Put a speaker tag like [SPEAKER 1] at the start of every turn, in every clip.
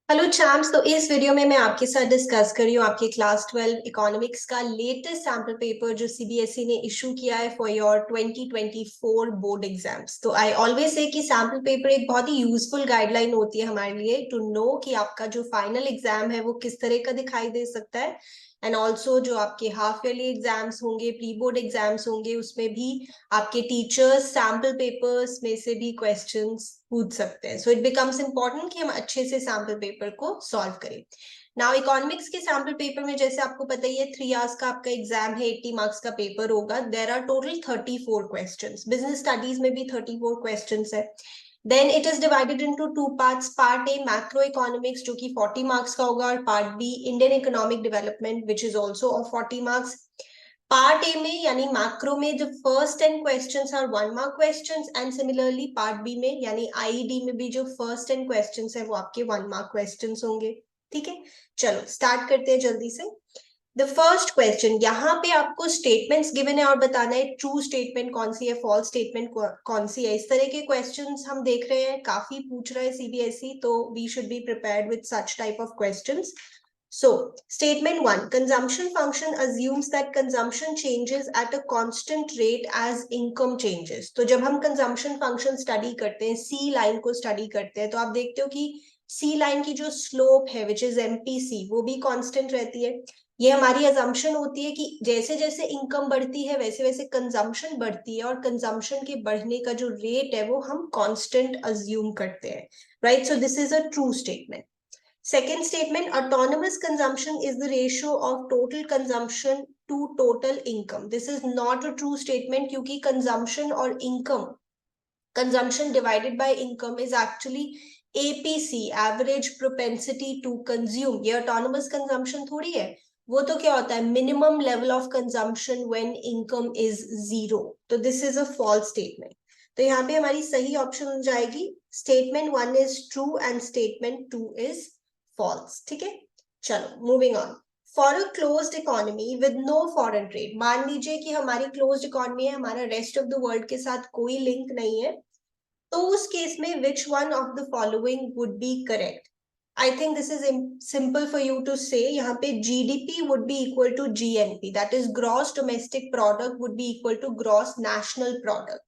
[SPEAKER 1] Hello champs. तो इस video में मैं आपके साथ डिस्कस कर रही हूँ आपके क्लास 12 इकोनॉमिक्स का लेटेस्ट सैम्पल पेपर जो सीबीएसई ने इशू किया है फॉर योर 2024 बोर्ड एग्जाम्स। तो आई ऑलवेज से कि सैम्पल पेपर एक बहुत ही यूजफुल गाइडलाइन होती है हमारे लिए टू नो कि आपका जो फाइनल एग्जाम है वो किस तरह का दिखाई दे सकता है। एंड ऑल्सो जो आपके हाफ ईयरली एग्जाम्स होंगे, प्री बोर्ड एग्जाम्स होंगे, उसमें भी आपके टीचर्स सैम्पल पेपर्स में से भी क्वेश्चंस पूछ सकते हैं। सो इट बिकम्स इम्पोर्टेंट कि हम अच्छे से सैम्पल पेपर को सॉल्व करें। नाउ इकोनॉमिक्स के सैम्पल पेपर में जैसे आपको पता ही है 3 आवर्स का आपका एग्जाम है, 80 मार्क्स का पेपर होगा। There are total 34 questions. Business studies में भी 34 क्वेश्चंस है। Then it is divided into two parts. Part A macroeconomics जो कि 40 marks का होगा, और Part B Indian economic development which is also of 40 marks. Part A में यानी मैक्रो में जो first 10 questions are 1 mark questions, and similarly part B में यानी आईडी में भी जो फर्स्ट 10 क्वेश्चंस है वो आपके 1 मार्क क्वेश्चंस होंगे। ठीक है, चलो स्टार्ट करते हैं जल्दी से। द फर्स्ट क्वेश्चन, यहाँ पे आपको स्टेटमेंट्स गिवन है और बताना है ट्रू स्टेटमेंट कौन सी है, फॉल्स स्टेटमेंट कौन सी है। इस तरह के क्वेश्चंस हम देख रहे हैं, काफी पूछ रहा है सीबीएसई, तो we should be prepared with such type of questions. So, statement 1, consumption function assumes that consumption changes at a constant rate as income changes. तो जब हम consumption function study करते हैं, C line को study करते हैं, तो आप देखते हो कि C line की जो slope है, which is MPC, वो भी constant रहती है। ये हमारी assumption होती है कि जैसे जैसे income बढ़ती है वैसे वैसे consumption बढ़ती है, और consumption के बढ़ने का जो rate है वो हम constant assume करते हैं, right? So this is a true statement. Second statement, autonomous consumption is the ratio of total consumption to total income. This is not a true statement क्योंकि consumption और income, consumption divided by income is actually APC, average propensity to consume. ये autonomous consumption थोड़ी है, वो तो क्या होता है, minimum level of consumption when income is zero. तो this is a false statement. तो यहाँ पे हमारी सही ऑप्शन हो जाएगी statement 1 is true and statement 2 is false. ठीक है, चलो moving on. For a closed economy with no foreign trade, मान लीजिए कि हमारी क्लोज्ड इकोनॉमी है, हमारा रेस्ट ऑफ द वर्ल्ड के साथ कोई लिंक नहीं है, तो उस केस में which one of the following would be correct. I think this is simple for you to say. यहाँ पे GDP would be equal to GNP, that is gross domestic product would be equal to gross national product.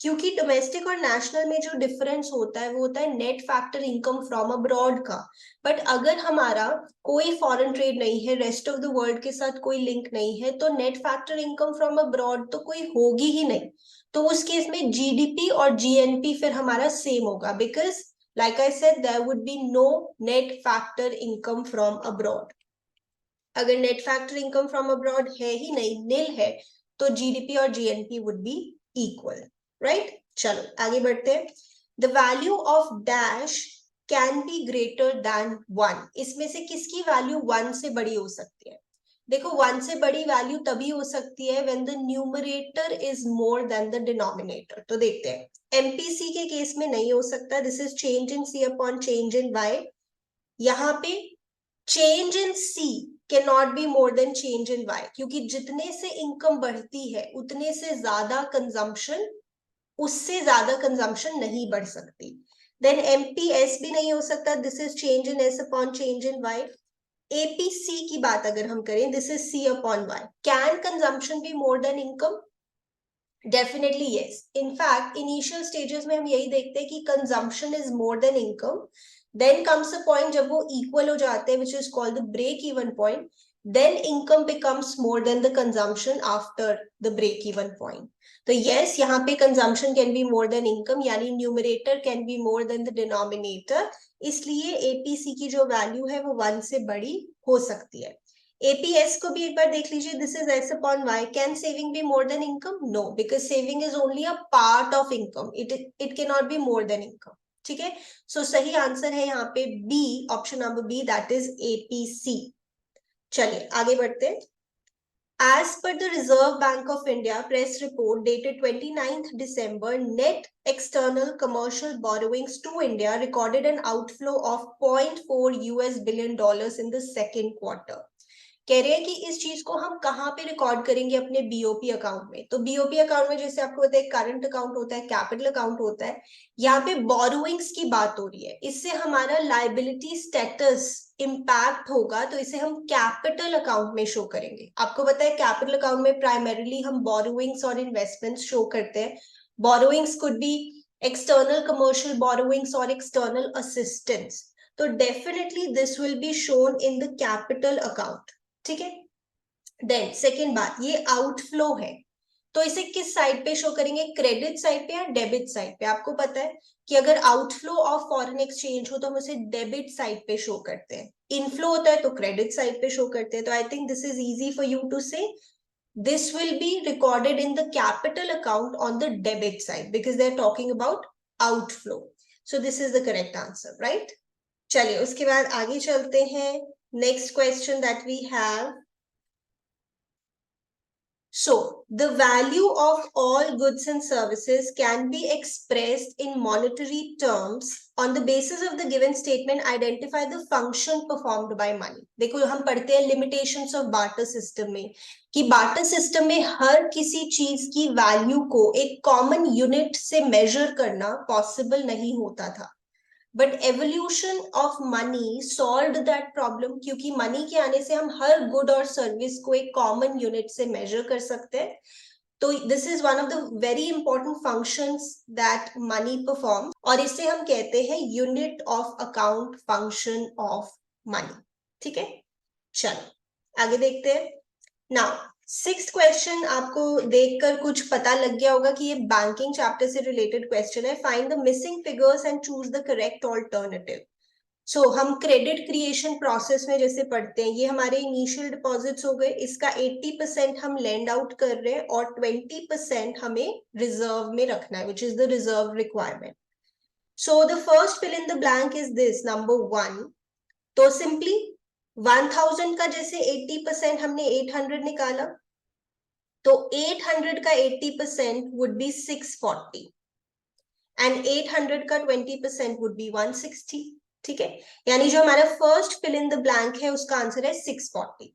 [SPEAKER 1] क्योंकि domestic और national में जो difference होता है वो होता है net factor income from abroad का। बट अगर हमारा कोई फॉरेन ट्रेड नहीं है, रेस्ट ऑफ द वर्ल्ड के साथ कोई लिंक नहीं है, तो net factor income from abroad तो कोई होगी ही नहीं। तो उस केस में जीडीपी और जीएनपी फिर हमारा सेम होगा, because like I said there would be no net factor income from abroad. अगर net factor income from abroad है ही नहीं, निल है, तो जीडीपी और GNP would be equal, right? चलो आगे बढ़ते हैं। The value of dash can be greater than 1, इसमें से किसकी वैल्यू 1 से बड़ी हो सकती है? देखो 1 से बड़ी वैल्यू तभी हो सकती है when the numerator is more than the denominator. तो देखते हैं, एमपीसी के केस में नहीं हो सकता, this is change in C upon change in Y. यहाँ पे change in C can not be more than change in Y, क्योंकि जितने से इनकम बढ़ती है उतने से ज्यादा कंजम्पशन, उससे ज्यादा कंजम्पशन नहीं बढ़ सकती। देन एमपीएस भी नहीं हो सकता, this is change in S upon change in Y. APC की बात अगर हम करें, this is C upon Y. Can consumption be more than income? Definitely yes. In fact initial stages में हम यही देखते हैं कि consumption is more than income. Then comes a point जब वो इक्वल हो जाते हैं, which is called the break even point. Then income becomes more than the consumption after the break even point. तो यस, यहाँ पे consumption can be more than income, यानी numerator can be more than the denominator. इसलिए APC की जो value है वो 1 से बड़ी हो सकती है। एपीएस को भी एक बार देख लीजिए, this is S upon Y. Can saving be more than income? No, because saving is only a part of income, it can not be more than income. ठीक है, सो सही आंसर है यहाँ पे B, option number B, that is APC. चलिए आगे बढ़ते हैं। As per the Reserve Bank of India press report dated 29th December, net external commercial borrowings to India recorded an outflow of $0.4 US billion in the second quarter. कह रहे हैं कि इस चीज को हम कहाँ पे रिकॉर्ड करेंगे, अपने बीओपी अकाउंट में। तो बीओपी अकाउंट में जैसे आपको पता है करंट अकाउंट होता है, कैपिटल अकाउंट होता है, यहाँ पे बोरोइंग्स की बात हो रही है, इससे हमारा लाइबिलिटी स्टेटस इम्पैक्ट होगा, तो इसे हम कैपिटल अकाउंट में शो करेंगे। आपको पता है कैपिटल अकाउंट में प्राइमरीली हम बोरोइंग्स और इन्वेस्टमेंट्स शो करते हैं। Borrowings could be external commercial borrowings और एक्सटर्नल असिस्टेंस, तो definitely this will be shown in the capital account, ठीक है। देन सेकेंड बात, ये आउटफ्लो है, तो इसे किस साइड पे शो करेंगे, क्रेडिट साइड पे या डेबिट साइड पे। आपको पता है कि अगर आउटफ्लो ऑफ फॉरेन एक्सचेंज हो तो हम उसे डेबिट साइड पे शो करते हैं, इनफ्लो होता है तो क्रेडिट साइड पे शो करते हैं। तो I think this is easy for you to say, this will be recorded in the capital account on the debit side because they're talking about outflow. So this is the correct answer, right? चलिए उसके बाद आगे चलते हैं। Next question that we have, so the value of all goods and services can be expressed in monetary terms on the basis of the given statement. Identify the function performed by money. देखो हम पढ़ते हैं limitations of barter system में कि barter system में हर किसी चीज की वैल्यू को एक कॉमन यूनिट से मेजर करना पॉसिबल नहीं होता था, but evolution of money solve that problem, क्योंकि मनी के आने से हम हर गुड और सर्विस को एक कॉमन यूनिट से मेजर कर सकते हैं। तो this is one of the very important functions that money perform, और इसे हम कहते हैं unit of account function of money, ठीक है। चलो आगे देखते हैं। नाउ सिक्स्थ क्वेश्चन आपको देखकर कुछ पता लग गया होगा कि ये बैंकिंग चैप्टर से रिलेटेड क्वेश्चन है। Find the missing figures and choose the correct alternative. So हम क्रेडिट क्रिएशन प्रोसेस में जैसे पढ़ते हैं, ये हमारे इनिशियल डिपॉजिट्स हो गए, इसका 80% हम लेंड आउट कर रहे हैं और 20% हमें रिजर्व में रखना है, which is the reserve requirement. So the first fill in the blank is this number 1। तो सिंपली 1000 का जैसे 80% हमने 800 निकाला, तो 800 का 80% would be 640 एंड 800 का 20% would be 160, ठीक है। यानी जो हमारा first fill in the blank है उसका आंसर है 640।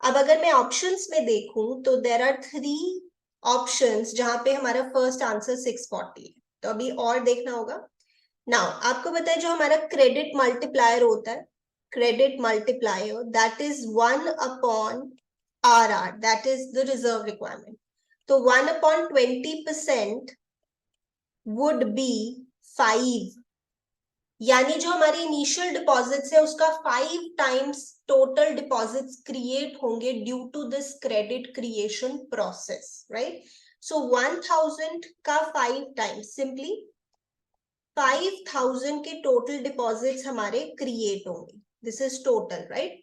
[SPEAKER 1] अब अगर मैं ऑप्शंस में देखूं तो देर आर 3 ऑप्शंस जहां पे हमारा फर्स्ट आंसर 640 है, तो अभी और देखना होगा। नाउ आपको पता है जो हमारा क्रेडिट मल्टीप्लायर होता है, credit multiplier that is 1 upon RR, that is the reserve requirement. तो 1 upon 20% would be 5, यानी जो हमारे इनिशियल डिपॉजिट्स है उसका 5 टाइम्स टोटल डिपॉजिट्स क्रिएट होंगे due to this credit creation process, right. So 1000 का 5 टाइम्स, सिंपली 5000 के टोटल डिपॉजिट्स हमारे क्रिएट होंगे, दिस इज टोटल, राइट।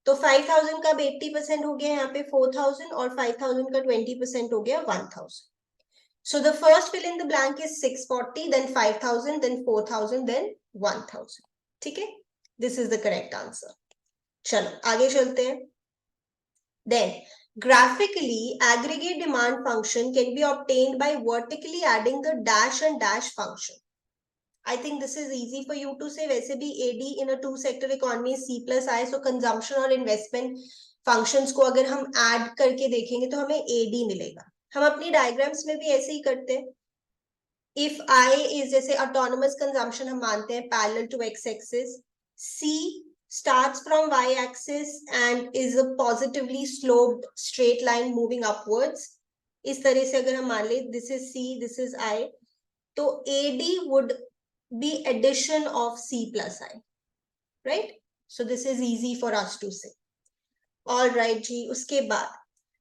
[SPEAKER 1] तो 5000 का 80% हो गया यहाँ पे 4000 और 5000 का 20% हो गया 1000. So the first fill in the blank is 640, then 5000, then 4000, then 1000. ठीक है, this is the correct answer. चलो आगे चलते हैं। Then graphically aggregate demand function can be obtained by vertically adding the dash and dash function. I think this is easy for you to say. वैसे भी AD in a two sector economy C plus I, so consumption और investment functions को अगर हम add करके देखेंगे तो हमें AD मिलेगा। हम अपनी डायग्राम्स में भी ऐसे ही करते हैं। If I is जैसे autonomous consumption हम मानते हैं parallel to x axis, C starts from y axis and is a positively sloped straight line moving upwards. इस तरह से अगर हम मान ले this is C, this is I, तो AD would be addition of C plus I, right? So this is easy for us to say. All right जी, उसके बाद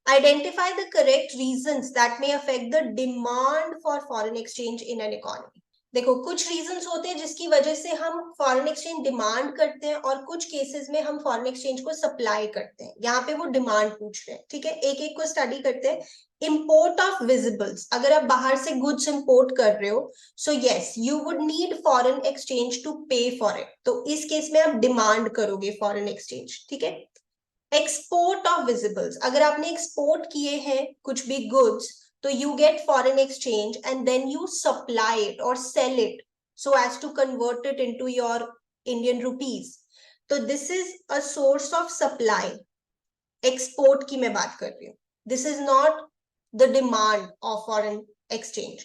[SPEAKER 1] identify the correct reasons that may affect the demand for foreign exchange in an economy. देखो कुछ reasons होते हैं जिसकी वजह से हम फॉरेन एक्सचेंज डिमांड करते हैं और कुछ केसेस में हम फॉरेन एक्सचेंज को सप्लाई करते हैं। यहाँ पे वो डिमांड पूछ रहे हैं, ठीक है, एक एक को स्टडी करते हैं। इंपोर्ट ऑफ विजिबल्स, अगर आप बाहर से गुड्स इंपोर्ट कर रहे हो, so yes you would need foreign exchange to pay for it, तो इस केस में आप डिमांड करोगे फॉरेन एक्सचेंज, ठीक है। एक्सपोर्ट ऑफ विजिबल्स, अगर आपने एक्सपोर्ट किए हैं कुछ भी goods, so you get foreign exchange and then you supply it or sell it so as to convert it into your Indian rupees. So this is a source of supply. Export की मैं बात कर रही हूँ. This is not the demand of foreign exchange.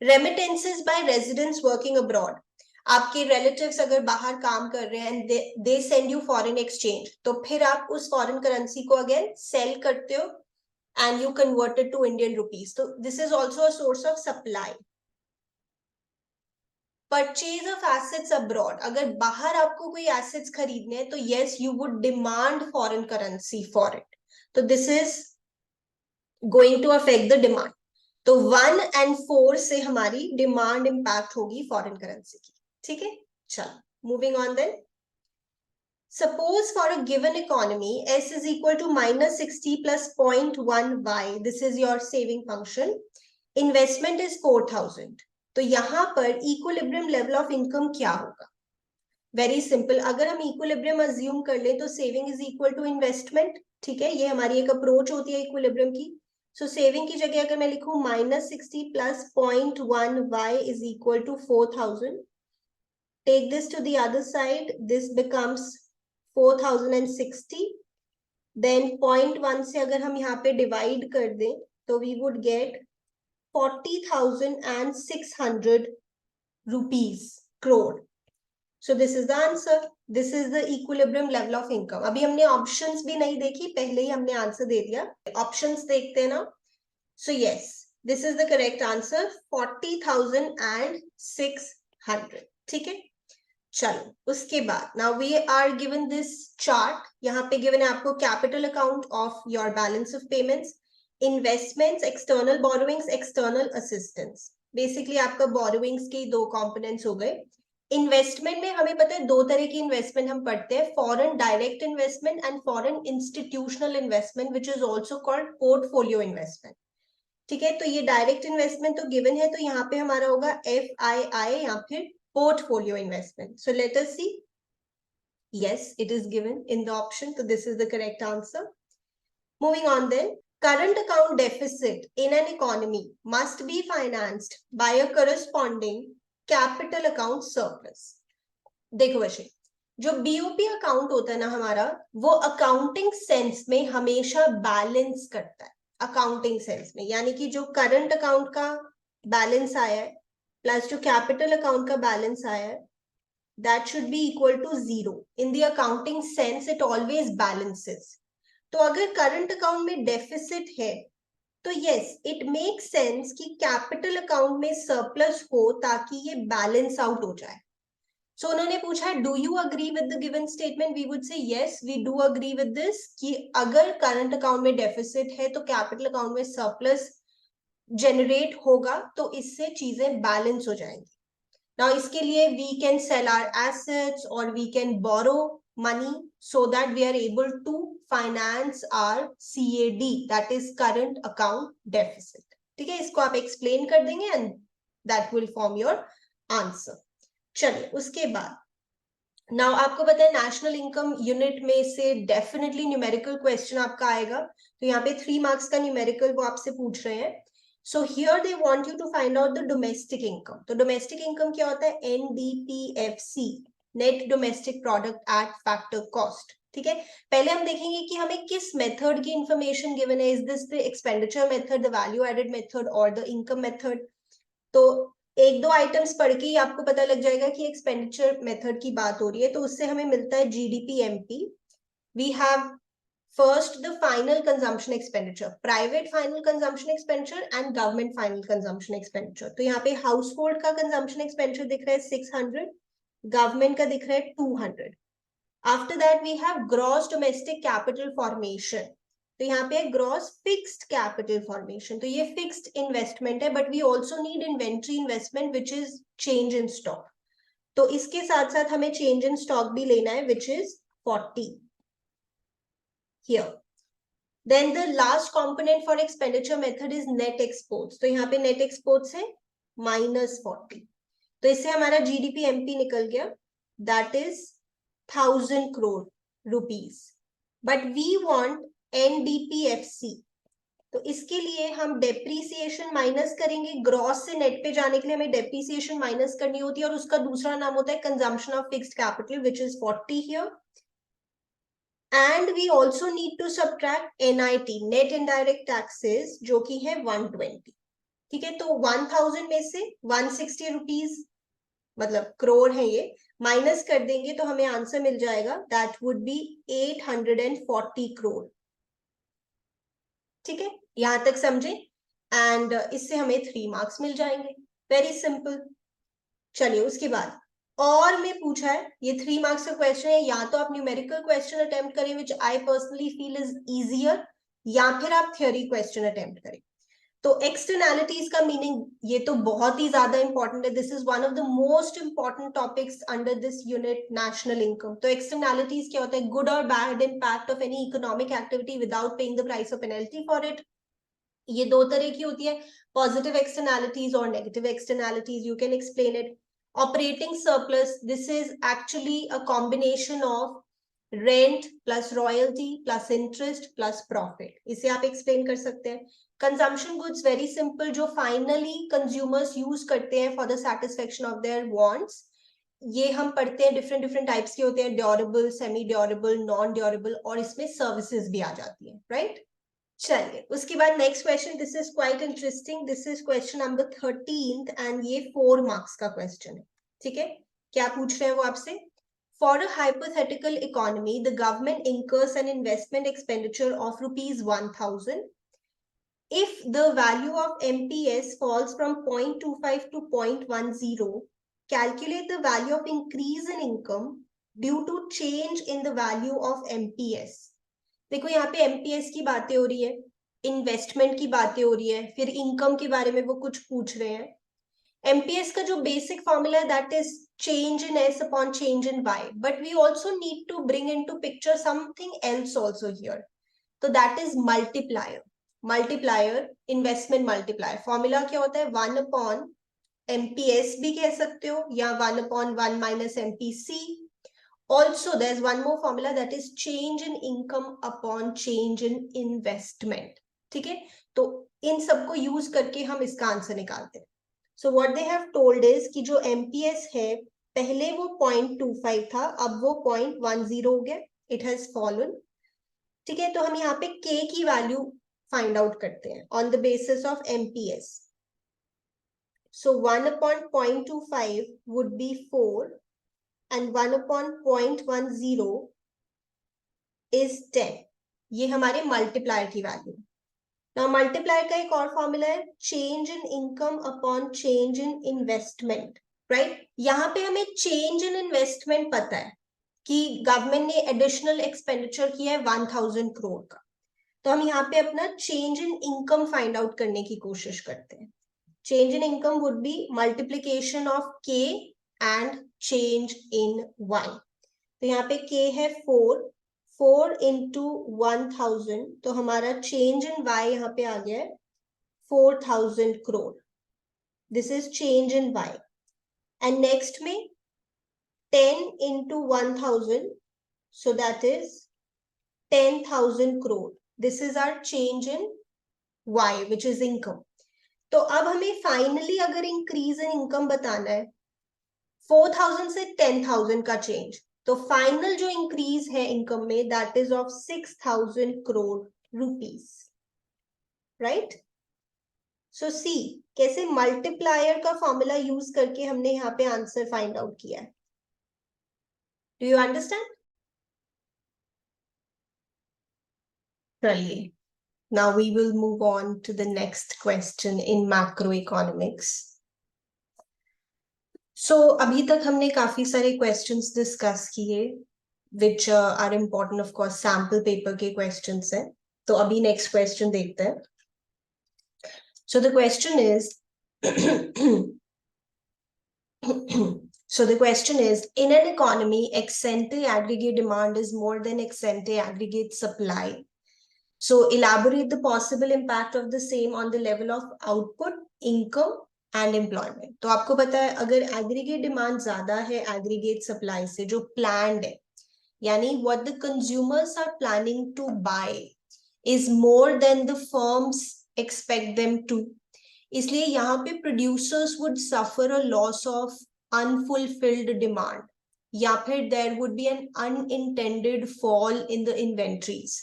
[SPEAKER 1] Remittances by residents working abroad. आपके relatives अगर बाहर काम कर रहे हैं and they send you foreign exchange, तो फिर आप उस फॉरेन करेंसी को अगेन सेल करते हो and you convert it to Indian rupees. So this is also a source of supply. Purchase of assets abroad. अगर बाहर आपको कोई assets खरीदने हैं तो yes, you would demand foreign currency for it. तो this is going to affect the demand. तो 1 and 4 से हमारी demand impact होगी foreign currency की. ठीक है, चलो moving on then. Suppose for a given economy, S is equal to minus 60 plus 0.1 Y. This is your saving function. Investment is 4,000. तो यहाँ पर equilibrium level of income क्या होगा? Very simple. अगर हम equilibrium assume कर लें तो saving is equal to investment. ठीक है, ये हमारी एक approach होती है equilibrium की. So saving की जगह अगर मैं लिखूं minus 60 plus 0.1 Y is equal to 4,000. Take this to the other side. This becomes 4060. Then 0.1 से अगर हम यहाँ पे divide कर दें तो we would get 40,600 rupees crore. So this is the answer. This is the equilibrium level of income. अभी हमने options भी नहीं देखी, पहले ही हमने आंसर दे दिया. Options देखते हैं ना. So yes, this is the correct answer. 40,600. ठीक है, चलो उसके बाद now we are given this chart. यहाँ पे गिवन है आपको capital account of your balance of payments, investments, external borrowings, external assistance. Basically आपका बोरोइंग्स के दो कंपोनेंट्स हो गए. इन्वेस्टमेंट में हमें पता है दो तरह की इन्वेस्टमेंट हम पढ़ते हैं, foreign direct investment and foreign institutional investment which is also called portfolio investment. ठीक है, तो ये डायरेक्ट इन्वेस्टमेंट तो गिवन है, तो यहाँ पे हमारा होगा FII या फिर portfolio investment. So let us see. Yes, it is given in the option. So this is the correct answer. Moving on then. Current account deficit in an economy must be financed by a corresponding capital account surplus. देखो वैसे जो BOP account होता है ना हमारा, वो accounting sense में हमेशा बैलेंस करता है. अकाउंटिंग सेंस में यानी कि जो करंट अकाउंट का बैलेंस आया है प्लस जो कैपिटल अकाउंट का बैलेंस आया है, that should be equal to 0. In the accounting sense, it always balances. तो अगर करंट अकाउंट में डेफिसिट है तो yes, it makes sense कि कैपिटल अकाउंट में सरप्लस हो ताकि ये बैलेंस आउट हो जाए. So उन्होंने पूछा do you agree with the given statement. We would say yes, we do agree with this कि अगर करंट अकाउंट में डेफिसिट है तो कैपिटल अकाउंट में सरप्लस जनरेट होगा, तो इससे चीजें बैलेंस हो जाएंगी. Now इसके लिए we can sell our assets or we can borrow money so that we are able to finance our CAD, that is current account deficit. ठीक है, इसको आप explain कर देंगे and that will form your answer. चलिए उसके बाद now आपको पता है नेशनल इनकम यूनिट में से डेफिनेटली न्यूमेरिकल क्वेश्चन आपका आएगा. तो यहाँ पे 3 मार्क्स का न्यूमेरिकल वो आपसे पूछ रहे हैं. So here they want you to find out the domestic income. तो domestic income क्या होता है? NDPFC, Net Domestic Product at Factor Cost. ठीक है, पहले हम देखेंगे कि हमें किस मेथड की इंफॉर्मेशन गिवन है. Is this the expenditure method, the value added method और द इनकम मेथड. तो एक दो आइटम्स पढ़ के ही आपको पता लग जाएगा कि एक्सपेंडिचर मेथड की बात हो रही है. तो उससे हमें मिलता है GDP-MP. We have first the final consumption expenditure, private final consumption expenditure and government final consumption expenditure. तो यहाँ पे household का consumption expenditure दिख रहा है 600, government का दिख रहा है 200. After that we have gross domestic capital formation. तो यहाँ पे gross fixed capital formation. तो ये fixed investment है, but we also need inventory investment which is change in stock. तो इसके साथ साथ हमें change in stock भी लेना है which is 40. Here. Then the last component for expenditure method is net exports. तो यहाँ पे net exports है -40. तो इससे हमारा GDP-MP निकल गया, that is 1000 crore rupees. But we want NDPFC. तो इसके लिए हम डेप्रीसिएशन माइनस करेंगे. ग्रॉस से नेट पे जाने के लिए हमें डेप्रीसिएशन माइनस करनी होती है और उसका दूसरा नाम होता है consumption of fixed capital which is 40 here. And we also need to subtract NIT, net indirect taxes, जो कि है 120। ठीक है, तो 1000 में से 160 रुपीज मतलब करोड़ है ये, माइनस कर देंगे तो हमें आंसर मिल जाएगा, दैट वुड बी 840 करोड़। ठीक है, यहां तक समझे? एंड इससे हमें 3 मार्क्स मिल जाएंगे, वेरी सिंपल। चलिए उसके बाद और में पूछा है, ये 3 मार्क्स का क्वेश्चन है, या तो आप न्यूमेरिकल क्वेश्चन अटेम्प्ट करें which I personally feel is easier, या फिर आप थ्योरी क्वेश्चन अटेम्प्ट करें। तो एक्सटर्नैलिटीज का मीनिंग ये तो बहुत ही ज्यादा इंपॉर्टेंट है, this is one of the most important topics under this unit national income. तो एक्सटर्नैलिटीज क्या होता है? गुड और bad impact of any economic activity without paying the price of penalty for it. ये दो तरह की होती है, पॉजिटिव एक्सटर्नैलिटीज और negative externalities, you can explain it. Operating surplus, this is actually a combination of rent plus royalty plus interest plus profit, इसे आप explain कर सकते हैं। कंजम्पशन गुड्स, वेरी सिंपल, जो फाइनली कंज्यूमर्स यूज करते हैं for the satisfaction of their wants. ये हम पढ़ते हैं, डिफरेंट डिफरेंट टाइप्स के होते हैं, durable, semi durable, non durable, और इसमें सर्विसेज भी आ जाती है, राइट? चलिए उसके बाद next question, this is quite interesting, this is question number 13 and ये 4 मार्क्स का क्वेश्चन है। ठीक है, क्या पूछ रहे हैं वो आपसे? For a hypothetical economy, the government incurs an investment expenditure of rupees 1000. If the value of MPS falls from 0.25 to 0.10, calculate the value of increase in income due to change in the value of MPS. देखो यहाँ पे MPS की बातें हो रही है, investment की बातें हो रही है, फिर इनकम के बारे में वो कुछ पूछ रहे हैं। MPS का जो बेसिक फॉर्मूला है that is change in S upon change in Y, but we also need to bring into picture something else also here. So that is multiplier. Multiplier, investment multiplier. Formula क्या होता है? 1 upon MPS भी कह सकते हो, या 1 upon 1 minus MPC. Also, there's one more formula that is change in income upon change in investment. ठीक है, तो इन सबको यूज करके हम इसका आंसर निकालते हैं। So what they have told is कि जो MPS है, पहले वो 0.25 था, अब वो 0.10 हो गया, it has fallen. ठीक है, तो हम यहाँ पे K की वैल्यू फाइंड आउट करते हैं on the basis of MPS. So 1 upon 0.25 would be 4 and 1 upon 0.10 is 10. ये हमारे मल्टीप्लायर की वैल्यू। Now मल्टीप्लायर का एक और फॉर्मूला है, change in income upon change in investment, right? यहाँ पे हमें चेंज इन इन्वेस्टमेंट पता है कि गवर्नमेंट ने एडिशनल एक्सपेंडिचर किया है 1000 करोड़ का, तो हम यहाँ पे अपना change in income find out करने की कोशिश करते हैं। Change in income would be multiplication of के एंड चेंज इन वाई। तो यहाँ पे के है 4 into 1000, तो हमारा चेंज इन वाई यहाँ पे आ गया है 4000 crore. This is change in Y. And next में 10 into 1000, so that is 10,000 crore. This is our change in y, which is income. तो अब हमें फाइनली अगर इंक्रीज इन इनकम बताना है, 4000 से 10,000 का चेंज, तो फाइनल जो इंक्रीज है इनकम में that is of 6000 crore rupees, right? So see कैसे मल्टीप्लायर का फॉर्मूला यूज करके हमने यहाँ पे आंसर फाइंड आउट किया है। Do you understand? चलिए, now we will move on to the next question in macroeconomics. So अभी तक हमने काफी सारे questions discuss किए which are important, of course sample paper के questions हैं, तो अभी next question देखते हैं। So the question is so the question is, in an economy ex ante aggregate demand is more than ex ante aggregate supply, so elaborate the possible impact of the same on the level of output, income and employment. तो आपको पता है अगर aggregate demand ज्यादा है aggregate supply से, जो planned है, यानी what the consumers are planning to buy is more than the firms expect them to, इसलिए यहाँ पे producers would suffer a loss of unfulfilled demand. या फिर there would be an unintended fall in the inventories.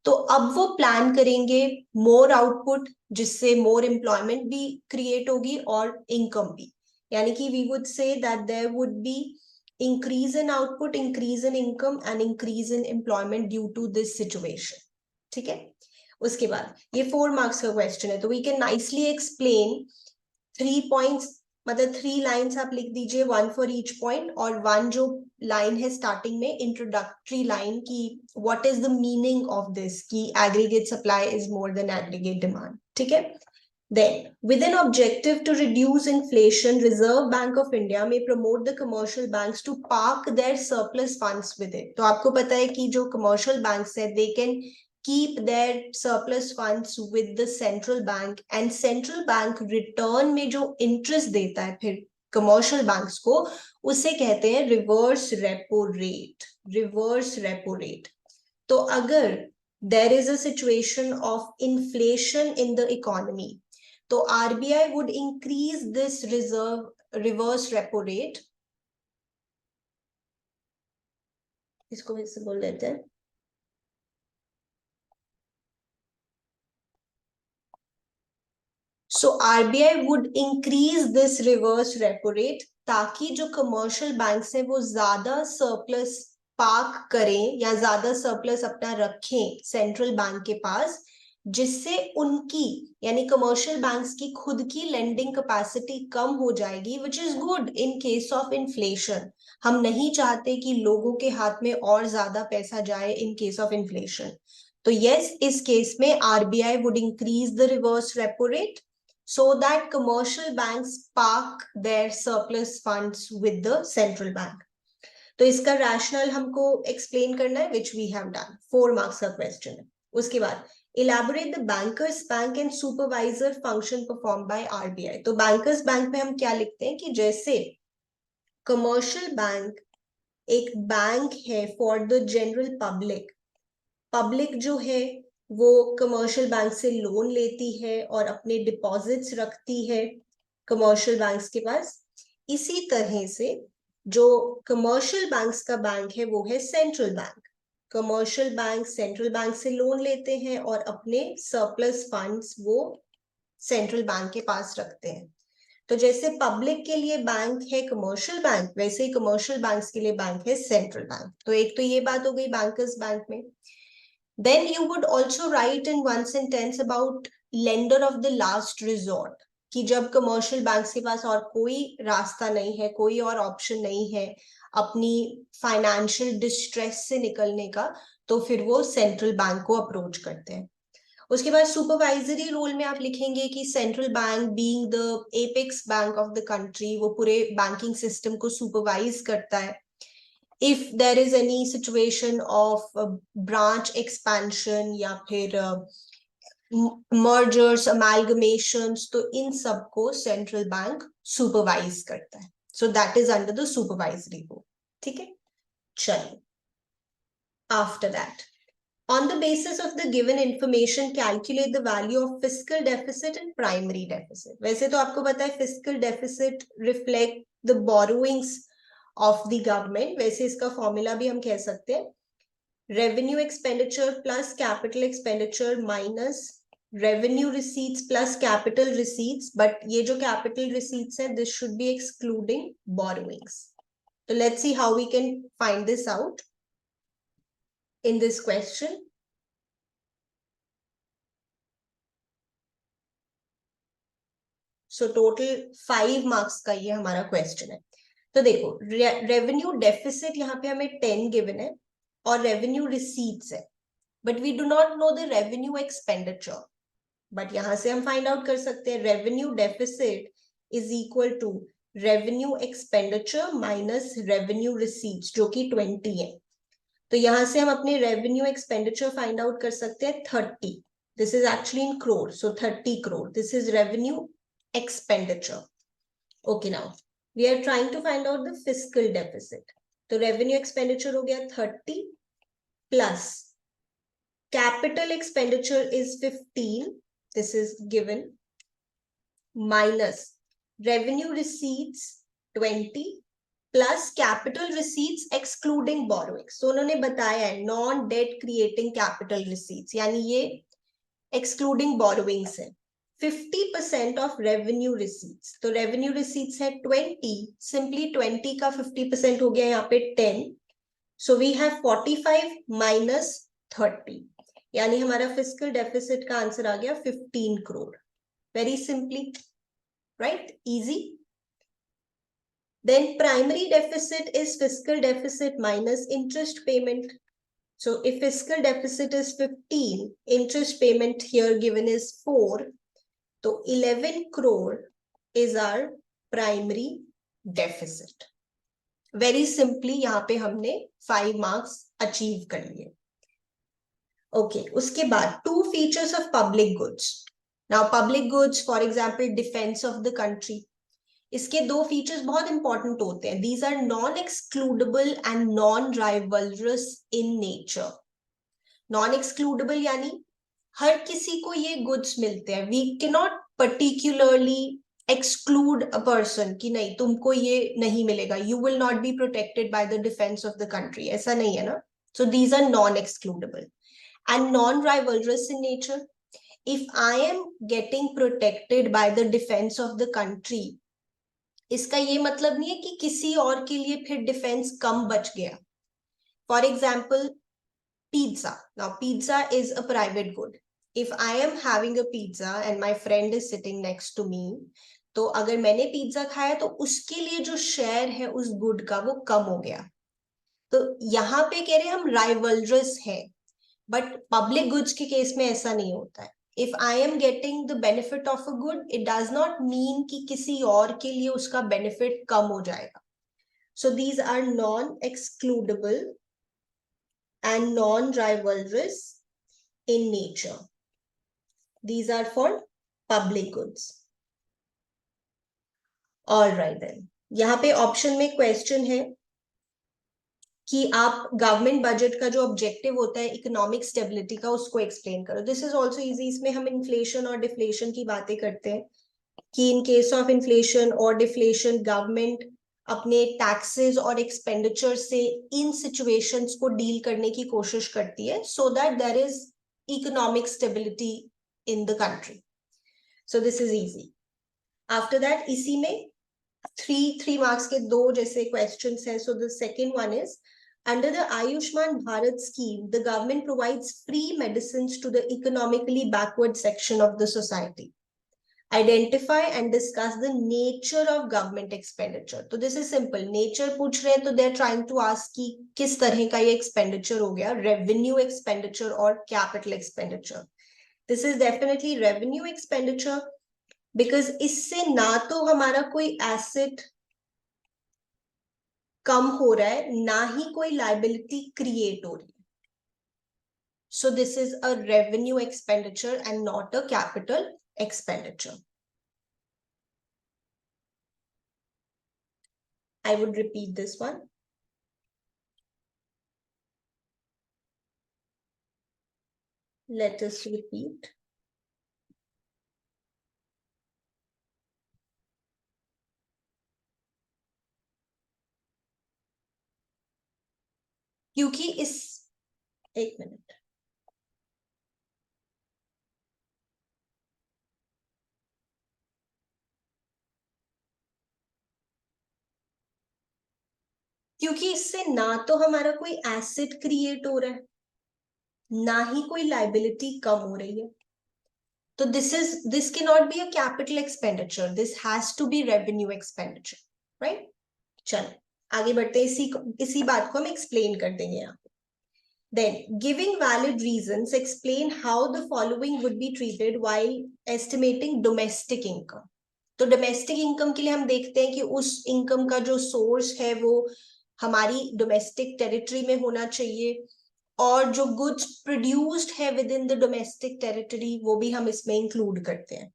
[SPEAKER 1] तो अब वो plan करेंगे मोर output, जिससे मोर एम्प्लॉयमेंट भी क्रिएट होगी और इनकम भी। यानी कि we would say that there would be increase in output, increase in income and increase in employment due to this situation। ठीक है, उसके बाद ये 4 मार्क्स का क्वेश्चन है, तो we can nicely explain 3 points, मतलब 3 लाइन्स आप लिख दीजिए, 1 फॉर ईच पॉइंट, और 1 जो लाइन है स्टार्टिंग में इंट्रोडक्टरी लाइन की what is the meaning of this, की aggregate supply is more than aggregate demand. ठीक है, then with an objective to reduce inflation, Reserve Bank of India may promote the commercial banks to park their surplus funds with it। तो आपको पता है कि जो commercial banks है they can keep their surplus funds with the central bank, and central bank return में जो interest देता है फिर commercial banks को, उसे कहते हैं reverse repo rate। reverse repo rate। तो अगर there is a situation of inflation in the economy, तो RBI would increase this reverse repo rate, इसको ऐसे बोल देते हैं, so RBI would increase this reverse repo rate ताकि जो कमर्शियल बैंक्स हैं वो ज्यादा सरप्लस पार्क करें या ज्यादा सरप्लस अपना रखें सेंट्रल बैंक के पास, जिससे उनकी यानी कमर्शियल बैंक्स की खुद की लेंडिंग कैपेसिटी कम हो जाएगी, which is good in case of inflation. हम नहीं चाहते कि लोगों के हाथ में और ज्यादा पैसा जाए इन केस ऑफ इन्फ्लेशन। तो यस, इस केस में RBI would increase the reverse repo rate so that commercial banks park their surplus funds with the central bank। तो इसका रैशनल हमको एक्सप्लेन करना है, which we have done। 4 marks का question है। उसके बाद elaborate the bankers bank and supervisor function performed by RBI। तो bankers bank में हम क्या लिखते हैं कि जैसे कमर्शियल बैंक एक बैंक है for the general public, public जो है वो कमर्शियल बैंक से लोन लेती है और अपने डिपॉजिट्स रखती है कमर्शियल बैंक्स के पास, इसी तरह से जो कमर्शियल बैंक्स का बैंक है वो है central bank. Commercial bank central bank से लोन लेते हैं और अपने सरप्लस फंड्स वो सेंट्रल बैंक के पास रखते हैं। तो जैसे पब्लिक के लिए बैंक है कमर्शियल बैंक, वैसे ही कमर्शियल बैंक्स के लिए बैंक है सेंट्रल बैंक। तो एक तो ये बात हो गई बैंकर्स बैंक में। Then you would also write in one sentence about lender of the last resort, कि जब कमर्शियल बैंक्स के पास और कोई रास्ता नहीं है, कोई और ऑप्शन नहीं है अपनी फाइनेंशियल डिस्ट्रेस से निकलने का, तो फिर वो सेंट्रल बैंक को अप्रोच करते हैं। उसके बाद सुपरवाइजरी रोल में आप लिखेंगे कि central bank being the apex bank of the country, वो पूरे बैंकिंग सिस्टम को सुपरवाइज करता है। if there is any situation of branch expansion या फिर mergers, amalgamations, तो इन सबको सेंट्रल बैंक सुपरवाइज करता है। So that is under the supervisory role। ठीक है, चलिए after that, on the basis of the given information calculate the value of fiscal deficit and primary deficit। वैसे तो आपको पता है fiscal deficit reflect the borrowings of the government, वैसे इसका फॉर्मूला भी हम कह सकते हैं revenue expenditure plus capital expenditure minus revenue receipts plus capital receipts, but ये जो कैपिटल रिसीट्स है this should be excluding borrowings. तो let's see how we can find this out in this question. So total 5 marks का ये हमारा question है। तो देखो रेवेन्यू डेफिसिट यहाँ पे हमें 10 गिवन है और रेवेन्यू रिसीट्स है, but we do not know the revenue expenditure. But यहां से हम फाइंड आउट कर सकते हैं revenue deficit is equal to revenue expenditure minus revenue receipts, जो कि 20 है। तो यहां से हम अपने रेवेन्यू एक्सपेंडिचर फाइंड आउट कर सकते हैं 30। This is actually in crore, so 30 crore this is revenue expenditure. Okay, now we are trying to find out the fiscal deficit। तो revenue expenditure हो गया 30 plus capital expenditure is 15, this is given, minus revenue receipts 20 plus capital receipts excluding borrowings. तो उन्होंने बताया है non debt creating capital receipts, यानी ये excluding borrowings है। 50% ऑफ रेवेन्यू रिसीट्स, तो रेवेन्यू रिसीट्स है 20, सिंपली 20 का 50% हो गया यहाँ पे 10, सो वी हैव 45 माइनस 30, यानी हमारा फिस्कल डेफिसिट का आंसर आ गया 15 crore. Very simply, right, easy. Then primary deficit is fiscal deficit minus interest payment. So if fiscal deficit is 15, interest payment here given is 4, so 11 crore is our primary deficit. Very simply यहाँ पे हमने 5 marks achieve कर लिए. Okay, उसके बाद 2 features of public goods. Now public goods, for example, defense of the country. इसके 2 features बहुत important होते हैं. These are non excludable and non rivalrous in nature. Non excludable यानी हर किसी को ये गुड्स मिलते हैं. We can not particularly exclude a person कि नहीं तुमको ये नहीं मिलेगा, you will not be protected by the defence of the country, ऐसा नहीं है ना. So these are non excludable and non rivalrous in nature. If I am getting protected by the defence of the country, इसका ये मतलब नहीं है कि किसी और के लिए फिर डिफेंस कम बच गया. For example pizza. Now pizza is a private good. If I am having a pizza and my friend is sitting next to me, तो अगर मैंने पिज्जा खाया तो उसके लिए जो शेयर है उस गुड का वो कम हो गया. तो यहाँ पे कह रहे हैं हम राइवलरस है, बट पब्लिक गुड्स के केस में ऐसा नहीं होता है. If I am getting the benefit of a good, it does not mean कि किसी और के लिए उसका benefit कम हो जाएगा. So these are non-excludable and non-rivalrous in nature. These are for public goods. All right then. यहाँ पे ऑप्शन में क्वेश्चन है कि आप गवर्नमेंट बजट का जो ऑब्जेक्टिव होता है इकोनॉमिक स्टेबिलिटी का उसको एक्सप्लेन करो. This is also easy. इसमें हम इन्फ्लेशन और डिफ्लेशन की बातें करते हैं कि इन केस ऑफ इन्फ्लेशन और डिफ्लेशन गवर्नमेंट अपने टैक्सेस और एक्सपेंडिचर से इन सिचुएशंस को डील करने की कोशिश करती है so that there is economic stability in the country. So this is easy. After that इसी में थ्री मार्क्स के 2 जैसे क्वेश्चंस हैं. So the second one is under the Ayushman Bharat scheme, the government provides free medicines to the economically backward section of the society. Identify and discuss the nature of government expenditure. तो this is simple. Nature पूछ रहे हैं तो they're trying to ask कि किस तरह का ये expenditure हो गया, revenue expenditure और capital expenditure. This is definitely revenue expenditure because इससे ना तो हमारा कोई asset कम हो रहा है ना ही कोई लाइबिलिटी क्रिएट हो रही है. सो this is a revenue expenditure and not a capital expenditure. I would repeat this one. Let us repeat. क्योंकि इस एक मिनट क्योंकि इससे ना तो हमारा कोई एसेट क्रिएट हो रहा है ना ही कोई लाइबिलिटी कम हो रही है. तो this cannot be a capital expenditure. This has to be revenue expenditure, right? चलो आगे बढ़ते हैं. इसी बात को हम एक्सप्लेन कर देंगे यहाँ. Then, giving valid reasons, explain how the following would be treated while estimating domestic income. तो domestic income के लिए हम देखते हैं कि उस income का जो source है वो हमारी domestic territory में होना चाहिए और जो goods produced है within the domestic territory वो भी हम इसमें include करते हैं.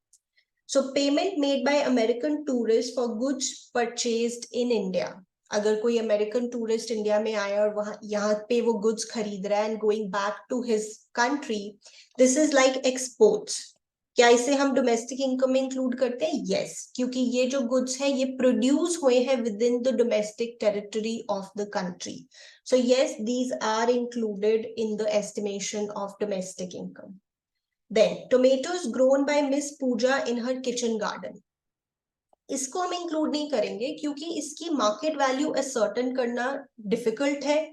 [SPEAKER 1] So payment made by American tourists for goods purchased in India. अगर कोई अमेरिकन टूरिस्ट इंडिया में आया और वहां यहाँ पे वो गुड्स खरीद रहा है and going back to his country, this is like exports. क्या इसे हम डोमेस्टिक इनकम में इंक्लूड करते हैं? यस, क्योंकि ये जो गुड्स हैं ये प्रोड्यूस हुए हैं within the domestic territory of the country. So yes, these are included in the estimation of domestic income. Then tomatoes grown by miss Pooja in her kitchen garden. इसको हम include नहीं करेंगे क्योंकि इसकी मार्केट वैल्यू असर्टेन करना difficult है.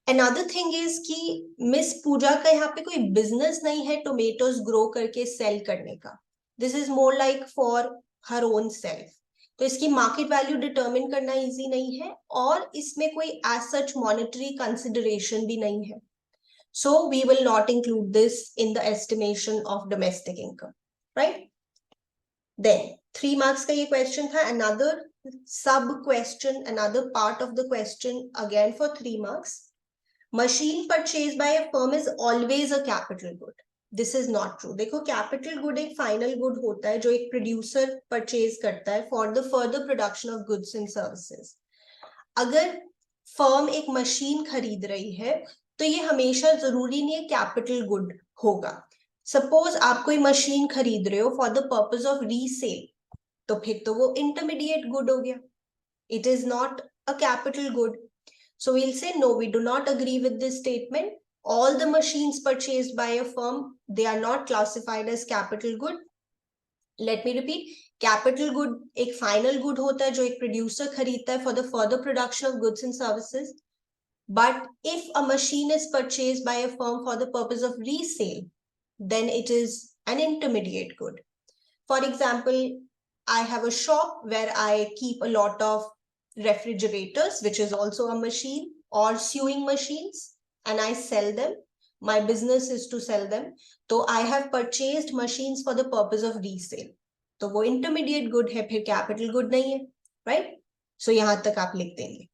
[SPEAKER 1] Another thing is कि miss Pooja का यहाँ पे कोई बिजनेस नहीं है टोमेटोज ग्रो करके सेल करने का. This is more like for her own self. तो इसकी मार्केट वैल्यू डिटर्मिन करना इजी नहीं है और इसमें कोई एज सच मॉनेटरी कंसिडरेशन भी नहीं है. So we will not include this in the estimation of domestic income, right. Then 3 marks का ये क्वेश्चन था. Another sub question, another part of the question again for 3 marks. Machine purchased by a firm is always a capital good. This is not true. देखो, capital good एक final good होता है जो एक producer purchase करता है for the further production of goods and services. अगर firm एक machine खरीद रही है तो ये हमेशा जरूरी नहीं है capital good होगा. Suppose आप कोई machine खरीद रहे हो for the purpose of resale, तो फिर तो वो intermediate good हो गया. It is not a capital good. So we'll say no, we do not agree with this statement. All the machines purchased by a firm, they are not classified as capital good. Let me repeat. Capital good एक final good होता है जो एक producer खरीदता है for the further production of goods and services. But if a machine is purchased by a firm for the purpose of resale, then it is an intermediate good. For example, I have a shop where I keep a lot of refrigerators, which is also a machine, or sewing machines, and I sell them. My business is to sell them. So I have purchased machines for the purpose of resale. तो वो intermediate good है, फिर capital good नहीं है, right? So यहाँ तक आप लिख देंगे.